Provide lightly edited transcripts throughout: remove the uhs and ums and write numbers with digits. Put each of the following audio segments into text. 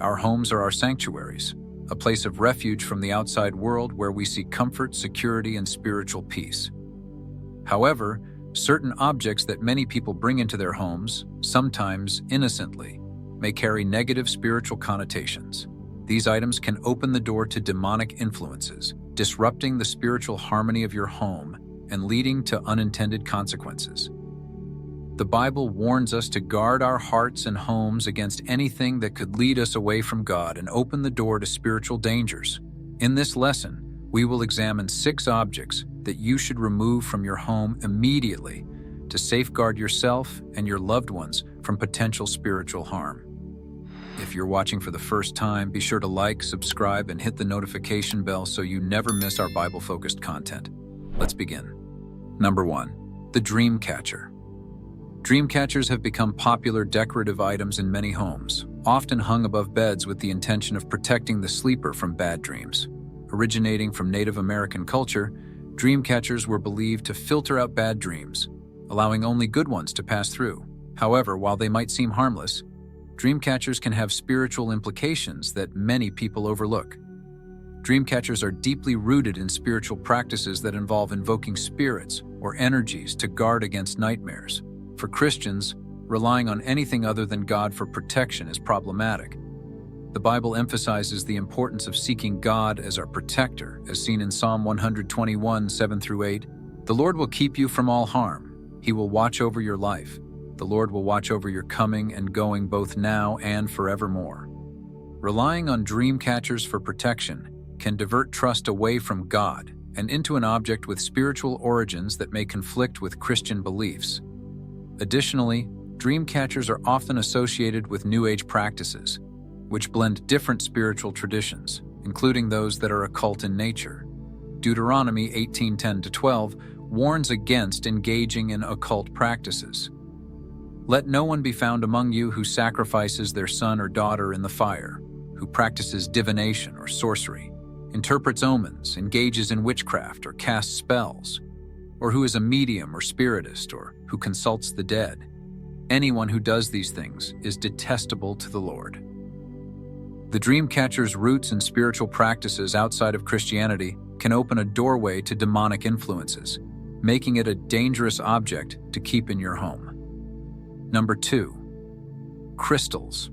Our homes are our sanctuaries, a place of refuge from the outside world where we seek comfort, security, and spiritual peace. However, certain objects that many people bring into their homes, sometimes innocently, may carry negative spiritual connotations. These items can open the door to demonic influences, disrupting the spiritual harmony of your home and leading to unintended consequences. The Bible warns us to guard our hearts and homes against anything that could lead us away from God and open the door to spiritual dangers. In this lesson, we will examine 6 objects that you should remove from your home immediately to safeguard yourself and your loved ones from potential spiritual harm. If you're watching for the first time, be sure to like, subscribe, and hit the notification bell so you never miss our Bible-focused content. Let's begin. Number 1. The Dream Catcher. Dream catchers have become popular decorative items in many homes, often hung above beds with the intention of protecting the sleeper from bad dreams. Originating from Native American culture, dream catchers were believed to filter out bad dreams, allowing only good ones to pass through. However, while they might seem harmless, dream catchers can have spiritual implications that many people overlook. Dream catchers are deeply rooted in spiritual practices that involve invoking spirits or energies to guard against nightmares. For Christians, relying on anything other than God for protection is problematic. The Bible emphasizes the importance of seeking God as our protector, as seen in Psalm 121, 7-8. The Lord will keep you from all harm. He will watch over your life. The Lord will watch over your coming and going both now and forevermore. Relying on dream catchers for protection can divert trust away from God and into an object with spiritual origins that may conflict with Christian beliefs. Additionally, dream catchers are often associated with New Age practices, which blend different spiritual traditions, including those that are occult in nature. Deuteronomy 18:10-12 warns against engaging in occult practices. Let no one be found among you who sacrifices their son or daughter in the fire, who practices divination or sorcery, interprets omens, engages in witchcraft or casts spells, or who is a medium or spiritist, or who consults the dead. Anyone who does these things is detestable to the Lord. The dream catcher's roots in spiritual practices outside of Christianity can open a doorway to demonic influences, making it a dangerous object to keep in your home. Number 2. Crystals.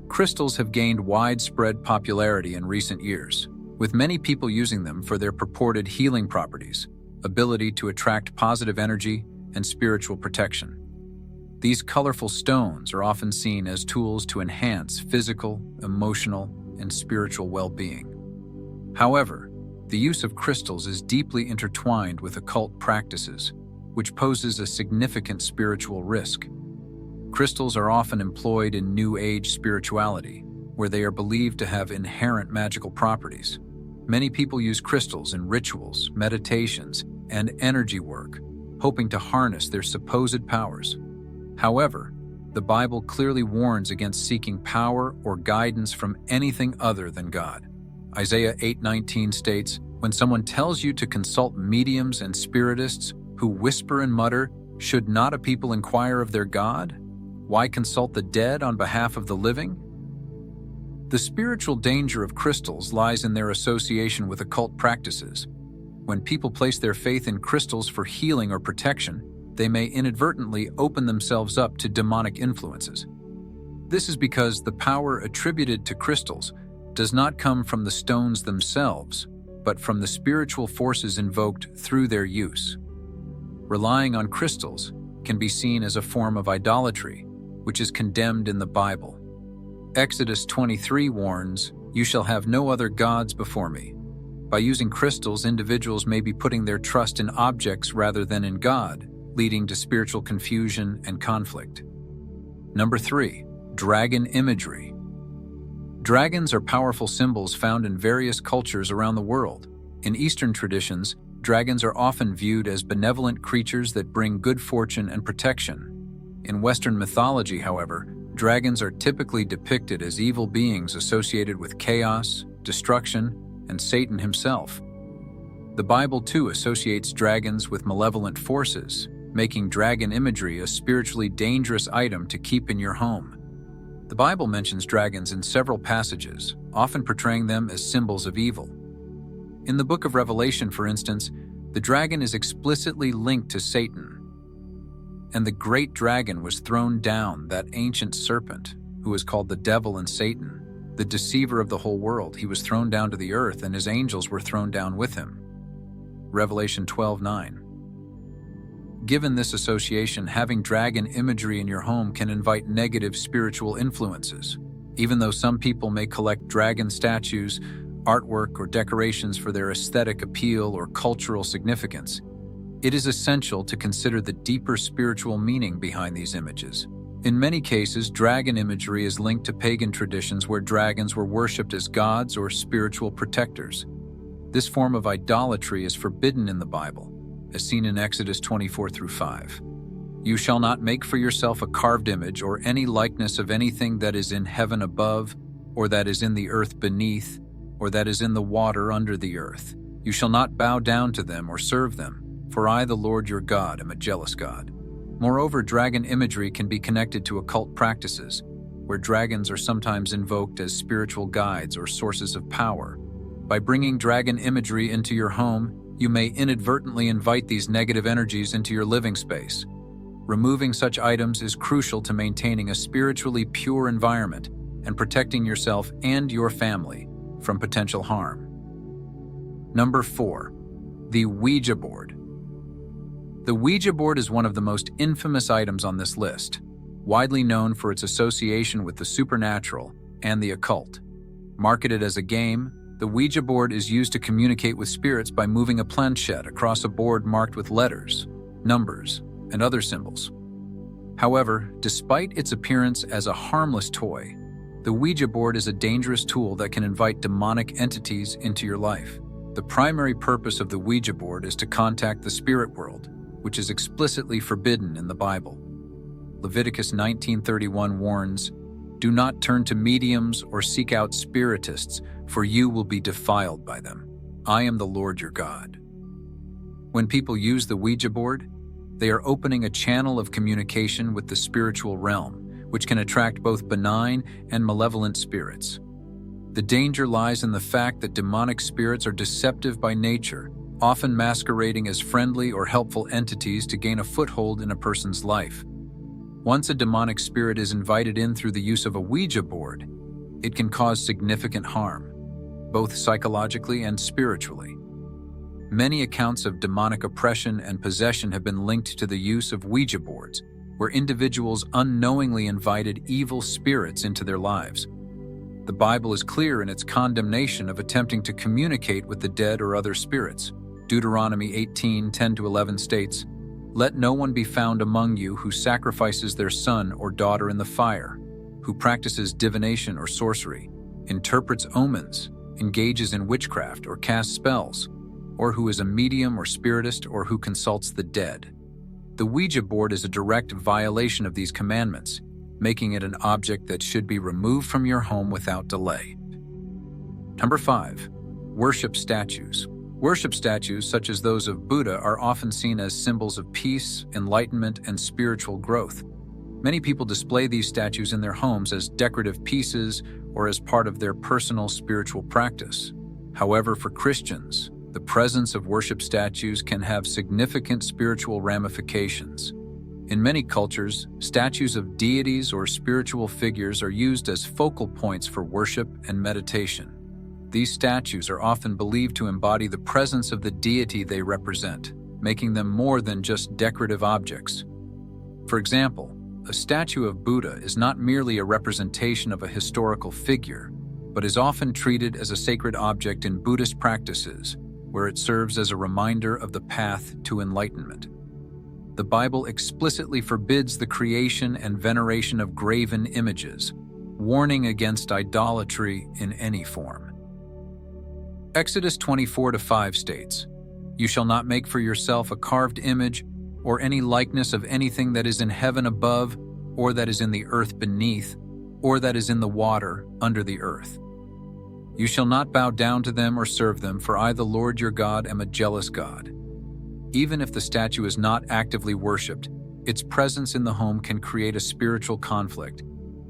Crystals have gained widespread popularity in recent years, with many people using them for their purported healing properties, ability to attract positive energy, and spiritual protection. These colorful stones are often seen as tools to enhance physical, emotional, and spiritual well-being. However, the use of crystals is deeply intertwined with occult practices, which poses a significant spiritual risk. Crystals are often employed in New Age spirituality, where they are believed to have inherent magical properties. Many people use crystals in rituals, meditations, and energy work, hoping to harness their supposed powers. However, the Bible clearly warns against seeking power or guidance from anything other than God. Isaiah 8:19 states, "When someone tells you to consult mediums and spiritists who whisper and mutter, should not a people inquire of their God? Why consult the dead on behalf of the living?" The spiritual danger of crystals lies in their association with occult practices. When people place their faith in crystals for healing or protection, they may inadvertently open themselves up to demonic influences. This is because the power attributed to crystals does not come from the stones themselves, but from the spiritual forces invoked through their use. Relying on crystals can be seen as a form of idolatry, which is condemned in the Bible. Exodus 23 warns, "You shall have no other gods before me." By using crystals, individuals may be putting their trust in objects rather than in God, leading to spiritual confusion and conflict. Number 3. Dragon imagery. Dragons are powerful symbols found in various cultures around the world. In Eastern traditions, dragons are often viewed as benevolent creatures that bring good fortune and protection. In Western mythology, however, dragons are typically depicted as evil beings associated with chaos, destruction, and Satan himself. The Bible too associates dragons with malevolent forces, making dragon imagery a spiritually dangerous item to keep in your home. The Bible mentions dragons in several passages, often portraying them as symbols of evil. In the book of Revelation, for instance, the dragon is explicitly linked to Satan. And the great dragon was thrown down, that ancient serpent, who is called the devil and Satan, the deceiver of the whole world. He was thrown down to the earth, and his angels were thrown down with him. Revelation 12:9. Given this association, having dragon imagery in your home can invite negative spiritual influences. Even though some people may collect dragon statues, artwork, or decorations for their aesthetic appeal or cultural significance, it is essential to consider the deeper spiritual meaning behind these images. In many cases, dragon imagery is linked to pagan traditions where dragons were worshipped as gods or spiritual protectors. This form of idolatry is forbidden in the Bible, as seen in Exodus 24-5. You shall not make for yourself a carved image or any likeness of anything that is in heaven above, or that is in the earth beneath, or that is in the water under the earth. You shall not bow down to them or serve them, for I, the Lord your God, am a jealous God. Moreover, dragon imagery can be connected to occult practices, where dragons are sometimes invoked as spiritual guides or sources of power. By bringing dragon imagery into your home, you may inadvertently invite these negative energies into your living space. Removing such items is crucial to maintaining a spiritually pure environment and protecting yourself and your family from potential harm. Number 4. The Ouija Board. The Ouija board is one of the most infamous items on this list, widely known for its association with the supernatural and the occult. Marketed as a game, the Ouija board is used to communicate with spirits by moving a planchette across a board marked with letters, numbers, and other symbols. However, despite its appearance as a harmless toy, the Ouija board is a dangerous tool that can invite demonic entities into your life. The primary purpose of the Ouija board is to contact the spirit world, which is explicitly forbidden in the Bible. Leviticus 19:31 warns, "Do not turn to mediums or seek out spiritists, for you will be defiled by them. I am the Lord your God." When people use the Ouija board, they are opening a channel of communication with the spiritual realm, which can attract both benign and malevolent spirits. The danger lies in the fact that demonic spirits are deceptive by nature, often masquerading as friendly or helpful entities to gain a foothold in a person's life. Once a demonic spirit is invited in through the use of a Ouija board, it can cause significant harm, both psychologically and spiritually. Many accounts of demonic oppression and possession have been linked to the use of Ouija boards, where individuals unknowingly invited evil spirits into their lives. The Bible is clear in its condemnation of attempting to communicate with the dead or other spirits. Deuteronomy 18:10-11 states, "Let no one be found among you who sacrifices their son or daughter in the fire, who practices divination or sorcery, interprets omens, engages in witchcraft or casts spells, or who is a medium or spiritist or who consults the dead." The Ouija board is a direct violation of these commandments, making it an object that should be removed from your home without delay. Number 5. Worship statues. Worship statues, such as those of Buddha, are often seen as symbols of peace, enlightenment, and spiritual growth. Many people display these statues in their homes as decorative pieces or as part of their personal spiritual practice. However, for Christians, the presence of worship statues can have significant spiritual ramifications. In many cultures, statues of deities or spiritual figures are used as focal points for worship and meditation. These statues are often believed to embody the presence of the deity they represent, making them more than just decorative objects. For example, a statue of Buddha is not merely a representation of a historical figure, but is often treated as a sacred object in Buddhist practices, where it serves as a reminder of the path to enlightenment. The Bible explicitly forbids the creation and veneration of graven images, warning against idolatry in any form. Exodus 24:5 states, "You shall not make for yourself a carved image or any likeness of anything that is in heaven above, or that is in the earth beneath, or that is in the water under the earth. You shall not bow down to them or serve them, for I, the Lord your God, am a jealous God." Even if the statue is not actively worshipped, its presence in the home can create a spiritual conflict,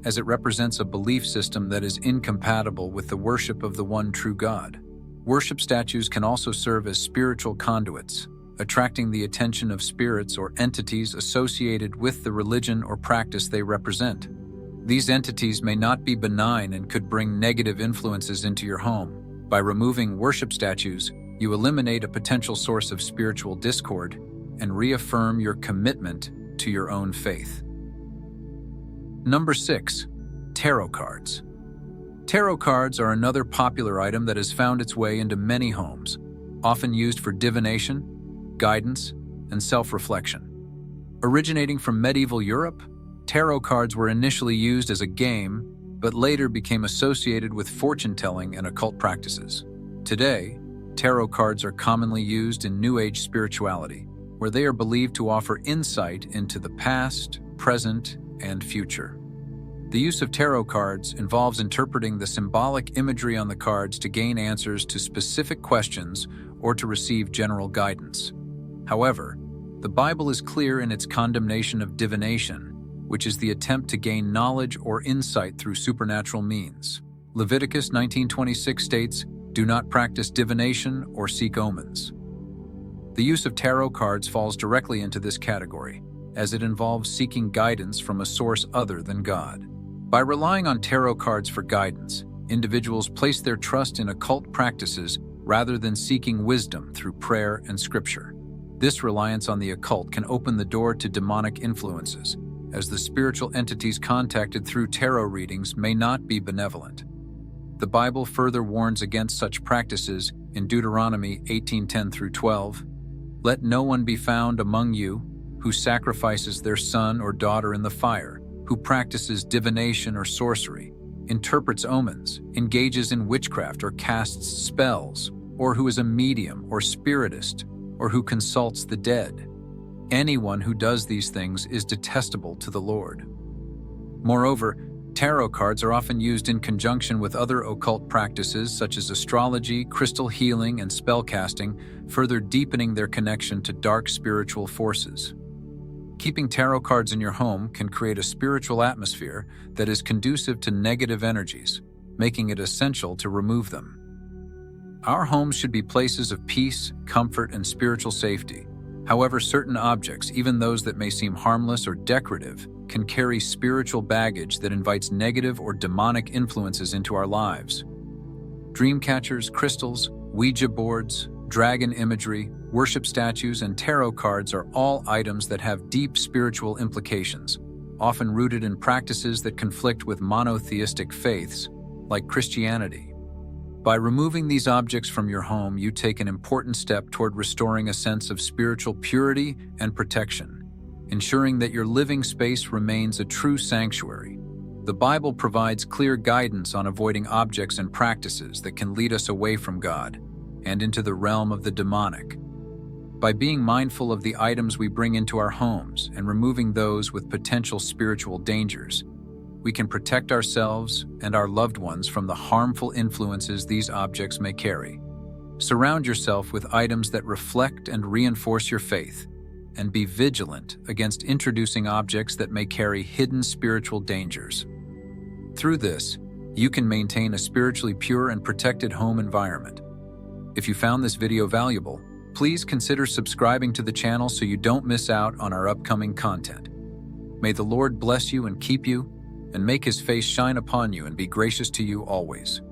as it represents a belief system that is incompatible with the worship of the one true God. Worship statues can also serve as spiritual conduits, attracting the attention of spirits or entities associated with the religion or practice they represent. These entities may not be benign and could bring negative influences into your home. By removing worship statues, you eliminate a potential source of spiritual discord and reaffirm your commitment to your own faith. Number 6. Tarot cards. Tarot cards are another popular item that has found its way into many homes, often used for divination, guidance, and self-reflection. Originating from medieval Europe, tarot cards were initially used as a game, but later became associated with fortune-telling and occult practices. Today, tarot cards are commonly used in New Age spirituality, where they are believed to offer insight into the past, present, and future. The use of tarot cards involves interpreting the symbolic imagery on the cards to gain answers to specific questions or to receive general guidance. However, the Bible is clear in its condemnation of divination, which is the attempt to gain knowledge or insight through supernatural means. Leviticus 19:26 states, "Do not practice divination or seek omens." The use of tarot cards falls directly into this category, as it involves seeking guidance from a source other than God. By relying on tarot cards for guidance, individuals place their trust in occult practices rather than seeking wisdom through prayer and scripture. This reliance on the occult can open the door to demonic influences, as the spiritual entities contacted through tarot readings may not be benevolent. The Bible further warns against such practices in Deuteronomy 18:10-12. "Let no one be found among you who sacrifices their son or daughter in the fire, who practices divination or sorcery, interprets omens, engages in witchcraft or casts spells, or who is a medium or spiritist, or who consults the dead. Anyone who does these things is detestable to the Lord." Moreover, tarot cards are often used in conjunction with other occult practices such as astrology, crystal healing, and spellcasting, further deepening their connection to dark spiritual forces. Keeping tarot cards in your home can create a spiritual atmosphere that is conducive to negative energies, making it essential to remove them. Our homes should be places of peace, comfort, and spiritual safety. However, certain objects, even those that may seem harmless or decorative, can carry spiritual baggage that invites negative or demonic influences into our lives. Dream catchers, crystals, Ouija boards, dragon imagery, worship statues, and tarot cards are all items that have deep spiritual implications, often rooted in practices that conflict with monotheistic faiths, like Christianity. By removing these objects from your home, you take an important step toward restoring a sense of spiritual purity and protection, ensuring that your living space remains a true sanctuary. The Bible provides clear guidance on avoiding objects and practices that can lead us away from God and into the realm of the demonic. By being mindful of the items we bring into our homes and removing those with potential spiritual dangers, we can protect ourselves and our loved ones from the harmful influences these objects may carry. Surround yourself with items that reflect and reinforce your faith, and be vigilant against introducing objects that may carry hidden spiritual dangers. Through this, you can maintain a spiritually pure and protected home environment. If you found this video valuable, please consider subscribing to the channel so you don't miss out on our upcoming content. May the Lord bless you and keep you, and make His face shine upon you and be gracious to you always.